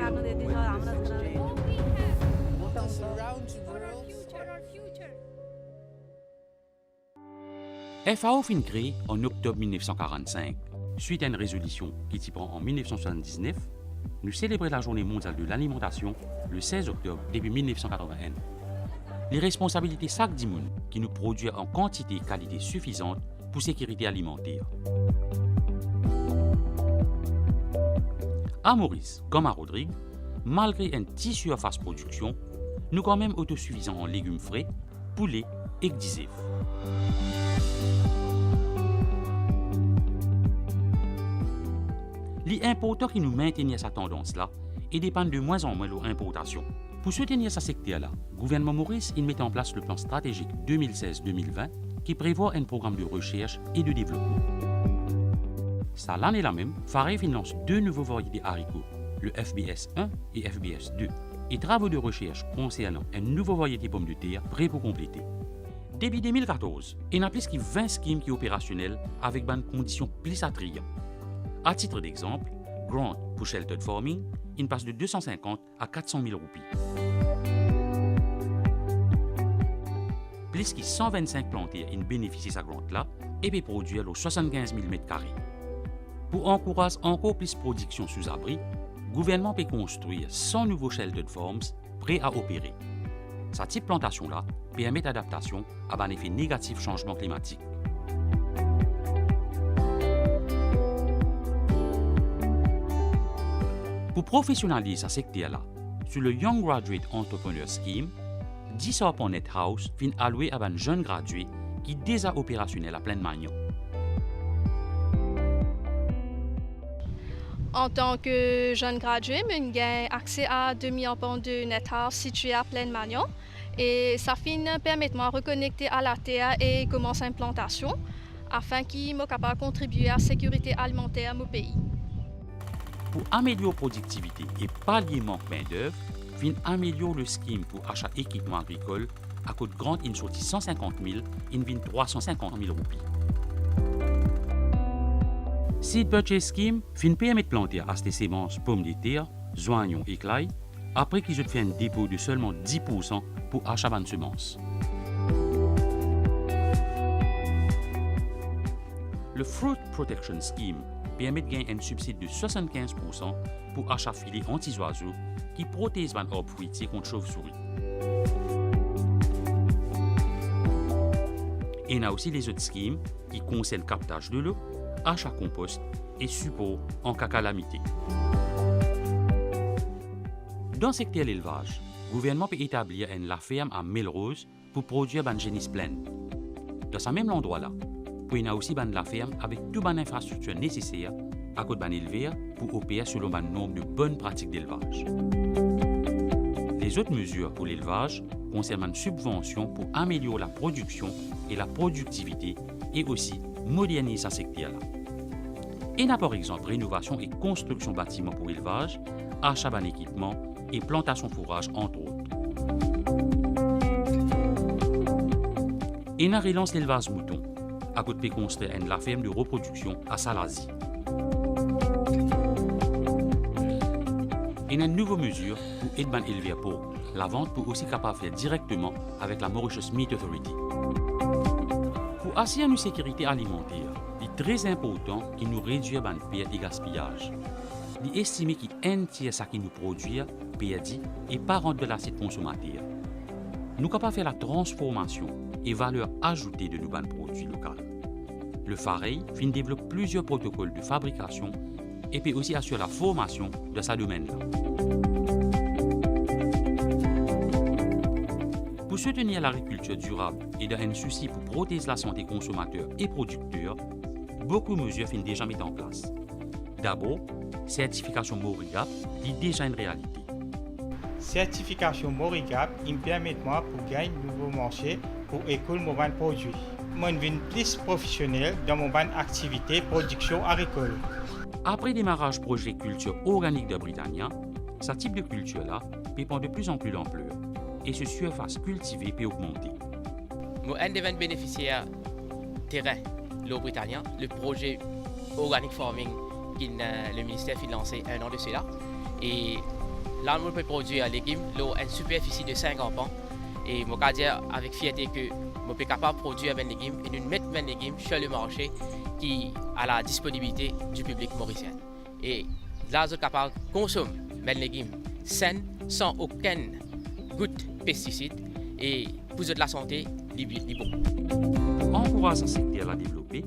hanno detto FAO fin créé en octobre 1945. Suite à une résolution qui t'y prend en 1979, nous célébrons la journée mondiale de l'alimentation le 16 octobre depuis 1981. Les responsabilités chaque dimoun qui nous produit en quantité et qualité suffisante pour sécurité alimentaire. À Maurice, comme à Rodrigue, malgré une petite surface production, nous quand même autosuffisants en légumes frais, poulet et gdisef. Les importeurs qui nous maintiennent cette tendance-là et dépendent de moins en moins de l'importation. Pour soutenir ce secteur-là, le gouvernement Maurice met en place le plan stratégique 2016-2020 qui prévoit un programme de recherche et de développement. Ça, l'année-là même, Faray finance 2 nouveaux variétés haricots, le FBS 1 et FBS 2, et travaux de recherche concernant une nouvelle variété pomme de terre prêt pour compléter. Depuis 2014, il y a plus de 20 schemes qui sont opérationnels avec des conditions plus attrayantes. À titre d'exemple, Grant pour Sheltered Farming, il passe de 250 à 400 000 roupies. Plus de 125 plantaires bénéficient de cette grant-là et peut produire 75 000 m². Pour encourager encore plus de production sous abri, le gouvernement peut construire 100 nouveaux Sheltered Farms prêts à opérer. Cette type de plantation-là permet l'adaptation à un effet négatif changement climatique. Pour professionnaliser ce secteur-là, sur le Young Graduate Entrepreneur Scheme, 10 Net House vient allouer à un jeune gradué qui est déjà opérationnel à pleine manière. En tant que jeune gradué, j'ai accès à 2000 pounds de Net House situé à pleine Magnon. Et ça permet de me reconnecter à la terre et commencer une plantation afin qu'il soit capable de contribuer à la sécurité alimentaire de mon pays. Pour améliorer la productivité et pallier le manque de main-d'œuvre, vient améliorer le scheme pour achat d'équipements agricoles à coût de grande, il sortit 150 000, il vient 350 000 roupies. Seed Purchase Scheme permet de planter à ces semences pommes de terre, oignons et clay, après qu'ils aient fait un dépôt de seulement 10% pour achat de semences. Le Fruit Protection Scheme permet de gagner un subside de 75% pour achat filet anti-oiseaux qui protège les arbres fruitiers contre chauve-souris. Et il y a aussi les autres schemes qui concernent le captage de l'eau, achat compost et support en cas de calamité. Dans le secteur de l'élevage, le gouvernement peut établir la ferme à Melrose pour produire un génie pleine. Dans ce même endroit-là, il y a aussi la ferme avec toute l'infrastructure nécessaire à côté d'un éleveur pour opérer selon un nombre de bonnes pratiques d'élevage. Les autres mesures pour l'élevage concernent une subvention pour améliorer la production et la productivité et aussi moderniser ce secteur-là. Il y a par exemple rénovation et construction de bâtiments pour élevage, achat d'un équipement et plantation fourrage entre autres. Il y a relance l'élevage mouton à côté de construire la ferme de reproduction à Salazie. Il y a une nouvelle mesure pour aider les éleveurs pauvres. La vente peut aussi capable de faire directement avec la Mauritius Meat Authority. Pour assurer une sécurité alimentaire, il est très important qu'il nous réduise les pertes et gaspillage. Il est estimé qu'un tiers de ce qui nous produit, perdu, et pas rendre de l'assiette consommateur. Nous sommes capables de faire la transformation et valeur ajoutée de nos produits locaux. Le Faray développe plusieurs protocoles de fabrication et peut aussi assurer la formation de ce domaine-là. Pour soutenir l'agriculture durable et dans un souci pour protéger la santé consommateurs et producteurs, beaucoup de mesures sont déjà mises en place. D'abord, certification Morigap est déjà une réalité. Certification Morigap me permet pour gagner de nouveaux marchés pour écouler mon produit. Je suis plus professionnel dans mon activité production agricole. Après le démarrage projet culture organique de Britannia, ce type de culture-là peut prendre de plus en plus d'ampleur et ce surface cultivée peut augmenter. Un des bénéficiaires terrain, le Britannia, le projet Organic Farming que le ministère a lancé un an de cela. Et là, on peut produire des légumes, une superficie de 50 ans. Et je peux dire avec fierté que je suis capable de produire des légumes et de mettre des légumes sur le marché qui à la disponibilité du public mauricien. Et là, je suis capable de consommer des légumes sains, sans aucune goutte de pesticides et pour de la santé, libre. Encourage ce secteur à développer,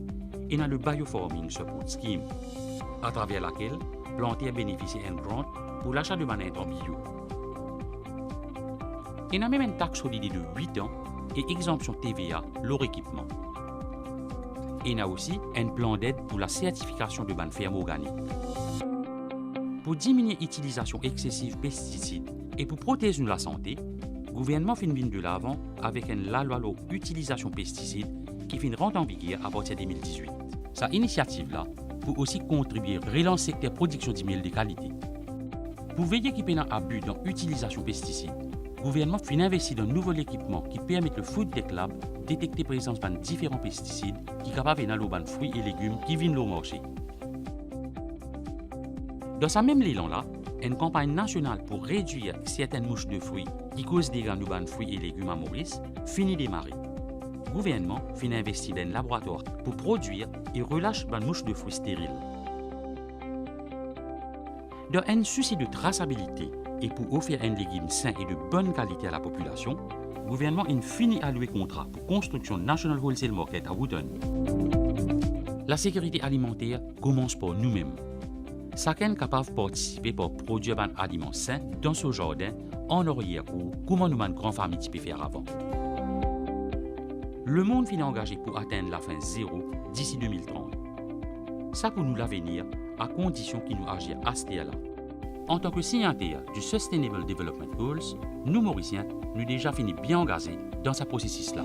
et dans le Biofarming Support Scheme, à travers laquelle planter bénéficie d'un grant pour l'achat de manettes en bio. Il y a même une taxe solide de 8 ans et exemption TVA leur équipement. Il y a aussi un plan d'aide pour la certification de bonnes fermes organiques. Pour diminuer l'utilisation excessive de pesticides et pour protéger la santé, le gouvernement fait de l'avant avec une loi utilisation pesticides qui finit rentrer en vigueur à partir de 2018. Cette initiative-là peut aussi contribuer à relancer le secteur de production d'emails de qualité. Pour veiller qu'il y ait un abus dans l'utilisation pesticides, le gouvernement fait investir dans un nouvel équipement qui permet le Food Tech Lab de détecter la présence de différents pesticides qui sont capables de dans les fruits et légumes qui viennent au marché. Dans ce même élan-là, une campagne nationale pour réduire certaines mouches de fruits qui causent des dégâts dans les fruits et légumes à Maurice finit de démarrer. Le gouvernement finit investir dans un laboratoire pour produire et relâcher les mouches de fruits stériles. Dans un souci de traçabilité et pour offrir un légume sain et de bonne qualité à la population, le gouvernement a fini à louer contrat pour construction National Wholesale Market à Woodon. La sécurité alimentaire commence par nous-mêmes. Chacun est capable de participer pour produire des aliments sains dans ce jardin en arrière-cour, comme nous une grande famille peut faire avant. Le monde finit engagé pour atteindre la fin zéro d'ici 2030. Ça pour nous l'avenir, à condition qu'il nous agisse à ce là. En tant que signataire du Sustainable Development Goals, nous Mauriciens, nous déjà fini bien engagés dans ce processus-là.